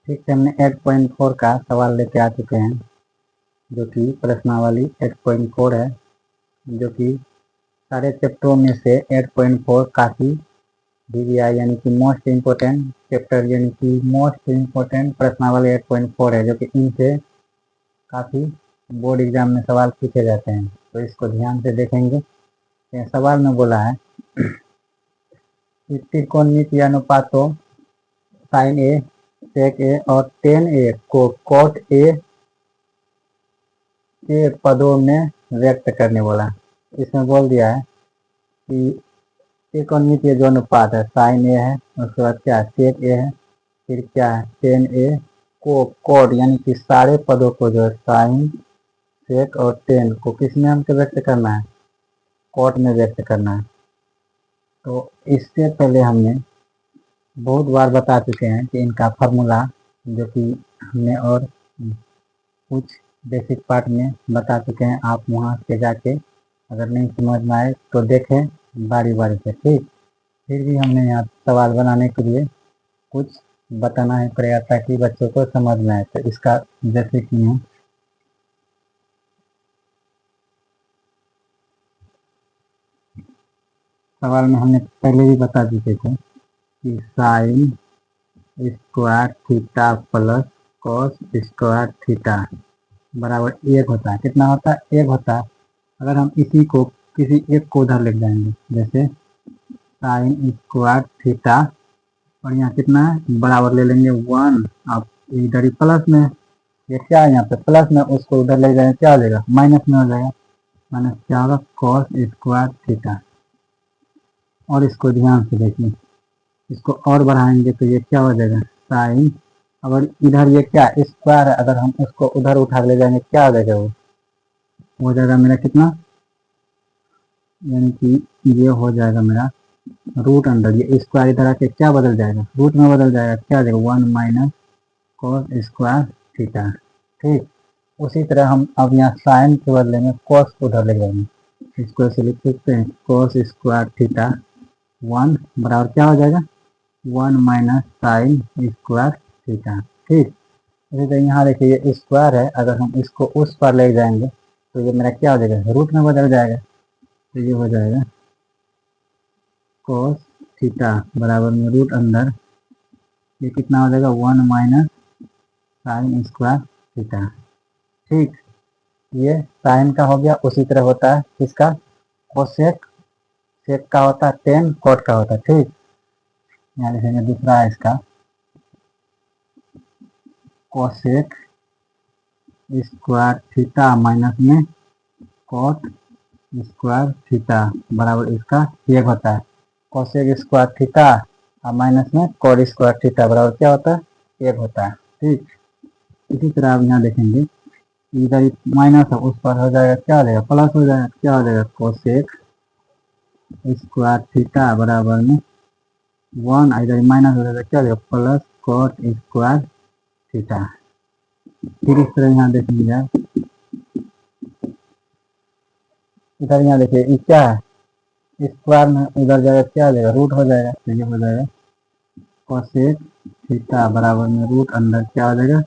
ठीक है, हमने 8.4 का सवाल लेके आ चुके हैं, जो कि प्रश्नावली 8.4 है, जो कि सारे चैप्टरों में से 8.4 काफ़ी DVI यानी कि मोस्ट इम्पोर्टेंट चैप्टर यानी कि मोस्ट इम्पोर्टेंट प्रश्नावली 8.4 है, जो कि इनसे काफ़ी बोर्ड एग्जाम में सवाल पूछे जाते हैं। तो इसको ध्यान से देखेंगे। सवाल में बोला है त्रिकोणमितीय अनुपातों साइन ए, सेक ए और टेन ए को कॉट ए के पदों में व्यक्त करने बोला। इसमें बोल दिया है कि त्रिकोणमितीय जो अनुपात है साइन ए है, उसके बाद क्या सेक ए है, फिर क्या है टेन ए को कॉट यानी कि सारे पदों को जो है साइन सेक और टेन को किस में हमको व्यक्त करना है, कॉट में व्यक्त करना है। तो इससे पहले हमने बहुत बार बता चुके हैं कि इनका फार्मूला, जो कि हमने और कुछ बेसिक पार्ट में बता चुके हैं। आप वहाँ से जाके अगर नहीं समझ में आए तो देखें बारी बारी से, ठीक। फिर भी हमने यहाँ सवाल बनाने के लिए कुछ बताना है पड़ेगा ताकि बच्चों को समझ में आए। तो इसका जैसे कि हम सवाल में हमने पहले भी बता चुके थे कि sine square theta plus cos square theta बराबर 1 होता है। कितना होता है? 1 होता है। अगर हम इसी को किसी एक को उधर लिख जाएंगे, जैसे साइन स्क्वायर थीटा, और यहाँ कितना है बराबर ले लेंगे 1। अब इधर ही प्लस में, ये क्या है यहाँ पे प्लस में, उसको उधर ले जाएंगे क्या हो जाएगा माइनस में हो जाएगा। माइनस क्या होगा कॉस स्क्वायर थीटा। और इसको ध्यान से देखिए, इसको और बढ़ाएंगे तो ये क्या हो जाएगा साइन, अगर इधर ये क्या स्क्वायर है, अगर हम उसको उधर उठा ले जाएंगे क्या हो जाएगा, वो हो जाएगा मेरा कितना, यानी कि ये हो जाएगा मेरा रूट अंडर, ये स्क्वायर इधर आके क्या बदल जाएगा रूट में बदल जाएगा, क्या हो जाएगा 1 माइनस कॉस स्क्वायर थीटा। ठीक, उसी तरह हम अब यहाँ साइन के बदले में कॉस उधर ले जाएंगे, इसको ऐसे लिख सकते हैं कॉस स्क्वायर थीटा 1 बराबर क्या हो जाएगा 1 माइनस साइन स्क्वायर थीटा। ठीक, इसी तरह यहाँ देखिए ये स्क्वायर है, अगर हम इसको उस पर ले जाएंगे तो ये मेरा क्या हो जाएगा रूट में बदल जाएगा। तो ये हो जाएगा कॉस थीटा बराबर में रूट अंदर, ये कितना हो जाएगा 1 माइनस साइन स्क्वायर थीटा। ठीक, ये साइन का हो गया। उसी तरह होता है इसका कोसेक, सेक का होता है 10, कॉट का होता है। ठीक, यहाँ लिखेंगे दूसरा है इसका कोसेक स्क्वायर थीटा माइनस में कॉट स्क्वायर थीटा बराबर इसका 1 होता है। कोसेक स्क्वायर थीटा और माइनस में कॉट स्क्वायर थीटा बराबर क्या होता है 1 होता है। ठीक, इसी तरह आप यहाँ देखेंगे इधर माइनस है, उस पर हो जाएगा क्या हो जाएगा प्लस हो जाएगा, क्या हो जाएगा कोसेक स्क्वायर थीटा बराबर में 1, इधर माइनस हो जाएगा क्या हो जाएगा प्लस कॉट स्क्वायर थीटा। फिर इस तरह यहाँ देखेंगे आप, इधर यहाँ देखिए ये क्या है स्क्वायर में उधर जाएगा क्या हो जाएगा रूट हो जाएगा। तो ये हो जाएगा कोसेक थीटा बराबर में रूट अंदर क्या हो जाएगा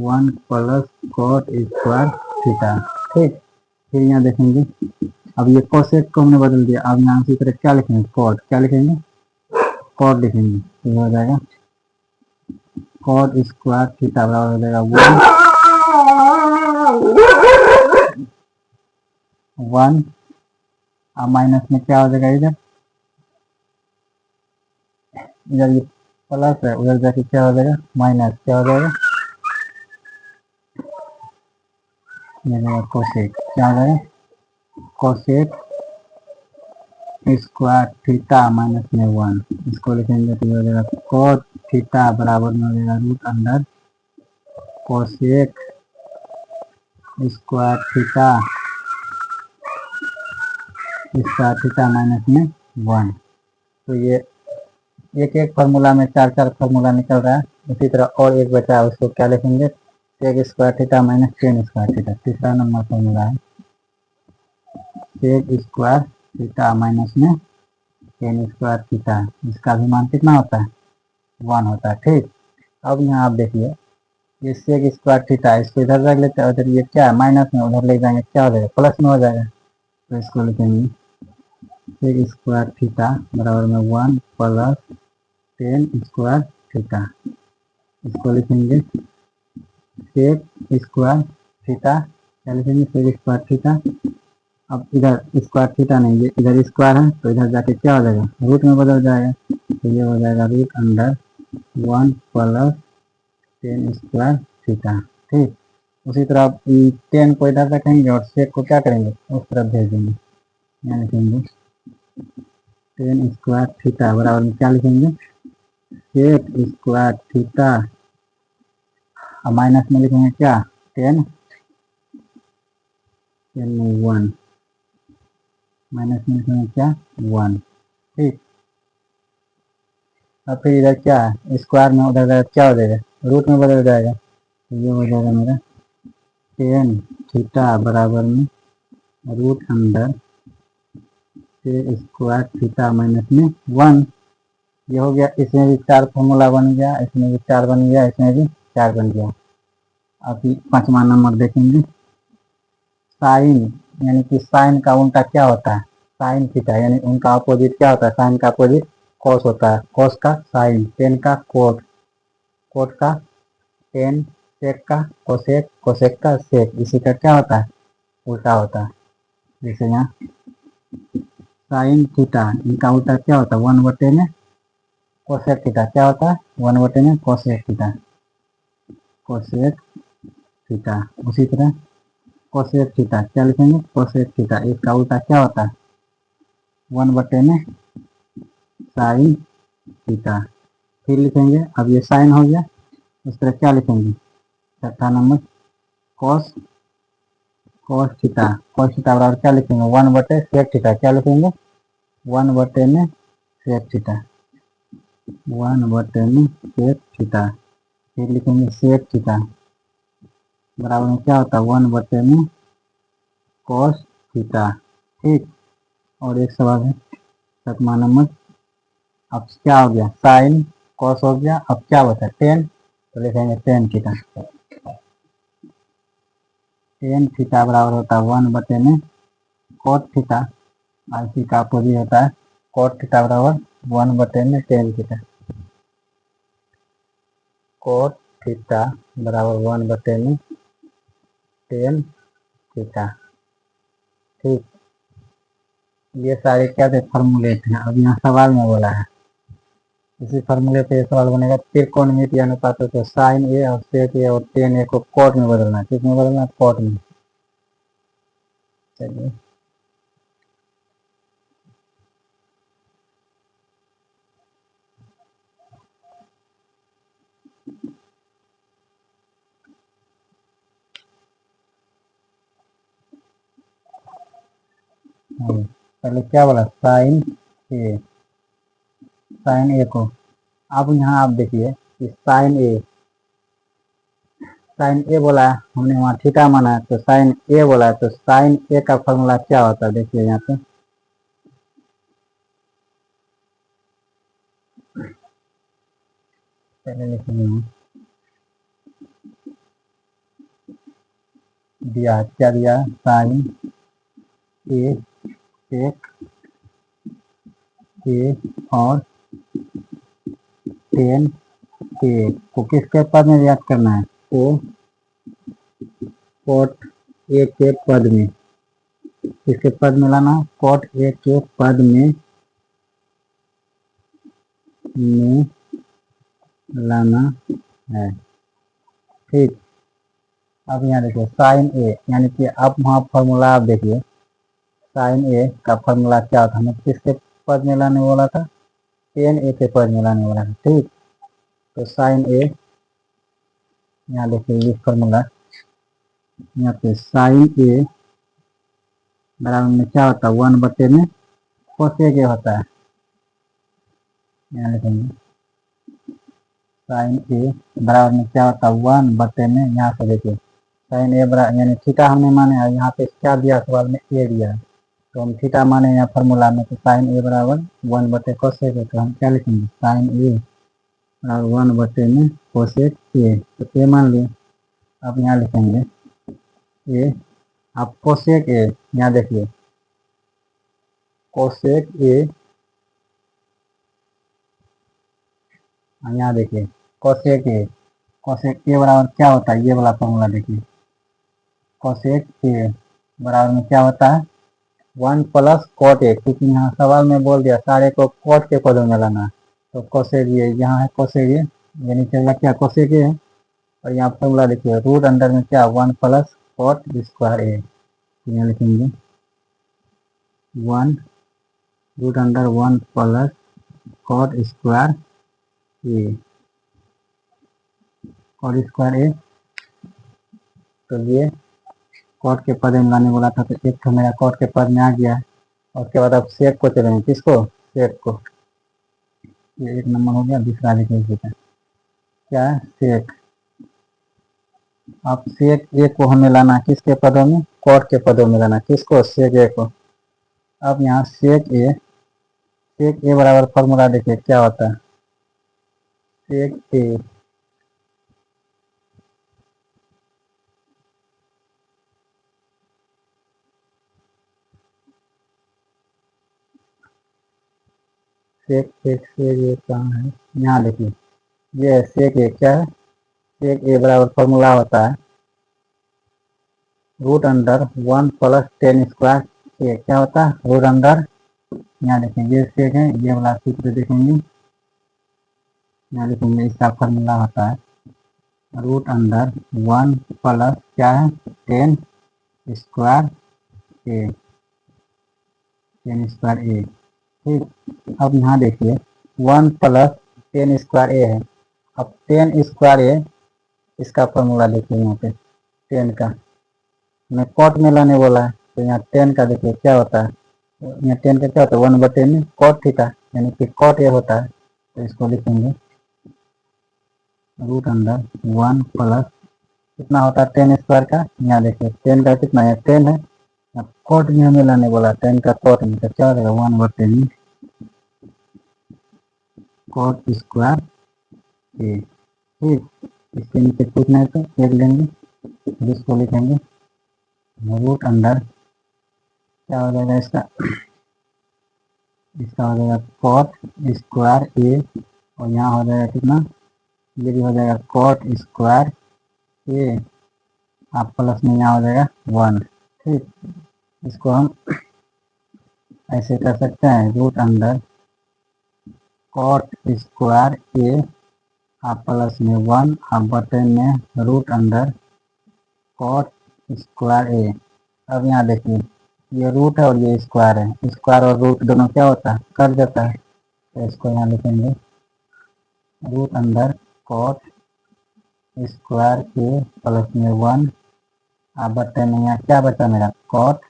1 प्लस कॉट स्क्वायर थीटा। ठीक, फिर यहाँ देखेंगे अब ये कोसेक को हमने बदल दिया, अब यहाँ उसी तरह क्या लिखेंगे कॉट, क्या लिखेंगे कॉट लिखेंगे। तो ये हो जाएगा कॉट स्क्वायर थीटा बराबर हो जाएगा 1 और माइनस में क्या हो जाएगा इधर, इधर ये प्लस है उधर जाके क्या हो जाएगा माइनस, क्या हो जाएगा कोसेक, क्या हो जाएगा कोसेक स्क्वायर थीटा माइनस में 1, इसको लिखेंगे तो ये हो जाएगा कॉट थीटा बराबर में हो जाएगा root under cosec square theta minus में 1। तो ये एक एक फार्मूला में 4 फार्मूला निकल रहा है। इसी तरह और एक बचा है, उसको क्या लिखेंगे sec square theta minus tan square theta, तीसरा नंबर फार्मूला है सेक स्क्वायर थीटा माइनस में टेन स्क्वायर थीटा। इसका भी मान कितना होता है 1 होता है। ठीक, अब यहाँ आप देखिए, ये सेक स्क्वायर थीटा, इसको इधर रख लेते हैं, उधर ये क्या है माइनस में, उधर ले जाएंगे क्या हो जाएगा, प्लस में हो जाएगा। तो इसको लिखेंगे सेक स्क्वायर थीटा बराबर में 1 प्लस टेन स्क्वायर थीटा। इसको लिखेंगे सेक स्क्वायर थीटा, क्या लिखेंगे सेक स्क्वायर थीटा। अब इधर स्क्वायर थीटा नहीं, ये इधर स्क्वायर है तो इधर जाके क्या हो जाएगा, रूट में बदल जाएगा। तो ये हो जाएगा root under 1 plus tan square theta. ठीक, उसी तरह आप टेन को इधर रखेंगे और सेक को क्या करेंगे, उस तरफ भेज देंगे। यहाँ लिखेंगे टेन स्क्वायर थीटा बराबर में क्या लिखेंगे, सेक स्क्वायर थीटा, और माइनस में लिखेंगे क्या, टेन, टेन 1, माइनस में लिखेंगे क्या 1। ठीक, और फिर इधर क्या है, स्क्वायर में उधर क्या हो जाएगा, रूट में बदल जाएगा। तो ये हो जाएगा मेरा टेन थीटा बराबर में root under sec square theta minus में 1। ये हो गया, इसमें भी 4 फॉर्मूला बन गया, इसमें भी 4 बन गया, इसमें भी 4 बन गया। अभी 5वां नंबर देखेंगे, साइन, यानी कि साइन का उल्टा क्या होता है, साइन थीटा, यानी उनका अपोजिट क्या होता है, साइन का अपोजिट कॉस होता है, कॉस का साइन, टेन का कोट, कोट का टेन, सेक का कोसेक, कोसेक का सेक, इसी का क्या होता है, उल्टा होता है। जैसे यहाँ साइन थीटा, इनका उल्टा क्या होता है, 1/, में कोसेक थीटा क्या होता है, 1/, में कोसेक थीटा, कोसेक थीटा। उसी तरह कोसेक थीटा क्या लिखेंगे, कोसेक थीटा, इसका उल्टा क्या होता है, 1/, में साइन थीटा। फिर लिखेंगे, अब ये साइन हो गया, इस तरह क्या लिखेंगे, छठा number cos, cos theta, cos theta बराबर क्या लिखेंगे, 1/, थीटा क्या लिखेंगे, 1/, में सेक थीटा, 1/, में सेक थीटा। फिर लिखेंगे सेक थीटा बराबर में क्या होता है, 1/, में कॉस थीटा। ठीक, और एक सवाल है 7वां नंबर, अब क्या हो गया, साइन कॉस हो गया, अब क्या बचा टेन, तो लिखेंगे टेन थीटा, टेन थीटा बराबर होता है 1/, में कोट थीटा, और इसी का अपोजिट होता है कोट थीटा बराबर 1/, में टेन थीटा, कोट थीटा बराबर 1/, में टेन थीटा। ठीक, ये सारे क्या थे, फॉर्मूले थे। अब यहाँ सवाल में बोला है, इसी फॉर्मूले पे सवाल बनेगा, त्रिकोणमिति अनुपात तो साइन ए और सेक ए और टेन ए को कोट में बदलना है, किस में बदलना है, कोट में। चलिए पहले क्या बोला, साइन ए, साइन ए को, अब यहाँ आप देखिए कि साइन ए, साइन ए बोला है, हमने वहाँ थीटा माना है, तो साइन ए बोला है, तो साइन ए का फॉर्मूला क्या होता है, देखिए यहाँ पे पहले लिखेंगे हम, दिया है क्या, दिया है साइन ए, सेक ए और टेन ए को किसके पद में याद करना है, को कोट ए के पद में, किसके पद में लाना है, कोट ए के पद में लाना है। ठीक, अब यहाँ देखिए साइन ए, यानी कि अब वहाँ फॉर्मूला आप देखिए, साइन ए का फॉर्मूला क्या था, हमें किसके पद में लाने वाला था, टेन ए के पद में लाने वाला था। ठीक, तो साइन ए, यहाँ देखिए ये फॉर्मूला, यहाँ पे साइन ए बराबर में क्या होता है, 1/, में कोसेक ए होता है। यहाँ लिखेंगे साइन ए बराबर में क्या होता है, 1/, में, यहाँ से देखिए साइन ए बराबर, यानी थीटा हमने माने, यहाँ पे क्या दिया सवाल में, ए दिया है, तो हम थीटा माने यहाँ फॉर्मूला में, तो साइन ए बराबर 1/, कोसेक ए, तो हम क्या लिखेंगे, साइन ए और 1/में कोसेक ए, तो ए मान लिए। अब यहाँ लिखेंगे ए, अब कोसेक ए, यहाँ देखिए कोसेक ए, यहाँ देखिए कोसेक ए, कोसेक ए बराबर क्या होता है, ये वाला फॉर्मूला देखिए, कोसेक ए बराबर में क्या होता है 1 प्लस कॉट ए, क्योंकि यहाँ सवाल में बोल दिया सारे को कॉट के पदों में लाना, तो कोसेक ए यहाँ है, कोसेक ए ये नीचे वाला क्या कोसेक ए है, और यहाँ फॉर्मूला देखिए रूट अंडर में क्या 1 प्लस कॉट स्क्वायर ए, यहाँ लिखेंगे 1 root under 1 plus cot square A, cot square A, तो ये कॉट के पद में लाने बोला था, तो एक तो मेरा कॉट के पद में आ गया है, और उसके बाद अब सेक को चलेंगे, किसको सेक को, ये 1 नंबर हो गया। दूसरा लिखेंगे क्या है सेक, अब सेक ए को हमें लाना किसके पदों में, कॉट के पदों में लाना, किसको सेक ए को। अब यहाँ सेक ए बराबर फॉर्मूला देखिए क्या होता है, सेक ए सेक ए कहाँ है, यहाँ देखिए ये सेक ए क्या है, सेक ए बराबर फॉर्मूला होता है रूट अंडर 1 प्लस 10 स्क्वायर ए, क्या होता है रूट अंडर, यहाँ देखेंगे ये सेक है, ये वाला सूत्र देखेंगे, यहाँ लिखेंगे इसका फॉर्मूला होता है रूट अंडर 1 प्लस क्या है 10 स्क्वायर ए, 10 स्क्वायर ए, ठीक। अब यहाँ देखिए 1 प्लस 10 स्क्वायर ए है, अब 10 स्क्वायर ए इसका फॉर्मूला देखिए यहाँ पे 10 का, मैं कॉट में लाने बोला है, तो यहाँ 10 का देखिए क्या होता है, यहाँ 10 का क्या होता है 1/में कॉट थीटा, यानी कि कॉट ए होता है, तो इसको लिखेंगे रूट अंडर 1 प्लस कितना होता है 10 स्क्वायर का, यहाँ देखिए 10 का कितना है 10 है, अब कॉट में हमें लाने बोला 10 का कॉट में, तो क्या हो जाएगा 1/में कॉट स्क्वायर ए, ठीक। इसके नीचे पूछना है तो एक लेंगे, जिसको लिखेंगे रूट अंडर क्या हो जाएगा इसका, इसका हो जाएगा कॉट स्क्वायर ए, और यहाँ हो जाएगा कितना, ये भी हो जाएगा कॉट स्क्वायर ए, आप प्लस में यहाँ हो जाएगा 1, ठीक। इसको हम ऐसे कर सकते हैं रूट अंडर कॉट स्क्वायर ए, आप प्लस में 1, आप बटे में रूट अंडर कॉट स्क्वायर ए। अब यहाँ देखिए ये रूट है और ये स्क्वायर है, स्क्वायर और रूट दोनों क्या होता है कट जाता है, तो इसको यहाँ लिखेंगे रूट अंडर कॉट स्क्वायर ए प्लस में 1, आप बटे में यहाँ क्या बचा मेरा कॉट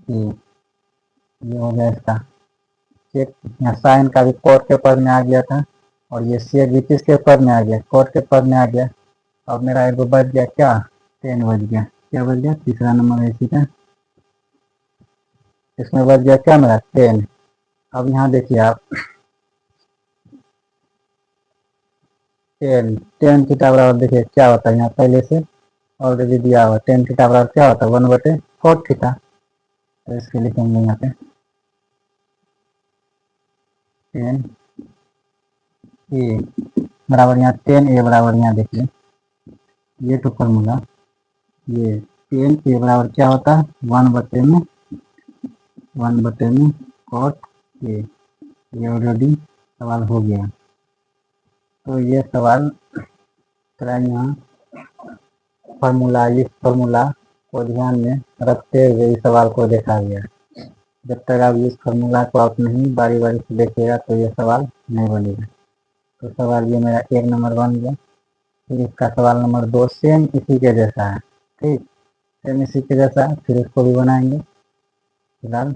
ए, ये हो गया इसका चेक, यहाँ साइन का भी कॉट के पद में आ गया था, और ये सेक भी किसके पद में आ गया कॉट के पद में आ गया। अब मेरा एक बच गया क्या 10 बच गया, क्या बच गया तीसरा नंबर है इसी का, इसमें बच गया क्या मेरा 10। अब यहाँ देखिए आप 10 थीटा बराबर देखिए क्या होता है, यहाँ पहले से ऑलरेडी दिया हुआ 10 थीटा बराबर क्या होता है 1/cot थीटा, तो इसके लिखेंगे यहाँ पे 10 ए बराबर, यहाँ 10 ए बराबर यहाँ देखिए ये तो फॉर्मूला, ये 10 ए बराबर क्या होता है 1/में कॉट ए, ये ऑलरेडी सवाल हो गया। तो ये सवाल तरह यहाँ फार्मूला, इस फार्मूला को ध्यान में रखते हुए इस सवाल को देखा गया। जब तक आप इस फार्मूला को आप नहीं बारी बारी से देखिएगा तो ये सवाल नहीं बनेगा। तो सवाल ये मेरा 1 नंबर बन गया। फिर इसका सवाल नंबर 2 सेम इसी के जैसा है, ठीक, सेम इसी के जैसा है, फिर इसको भी बनाएंगे। फिलहाल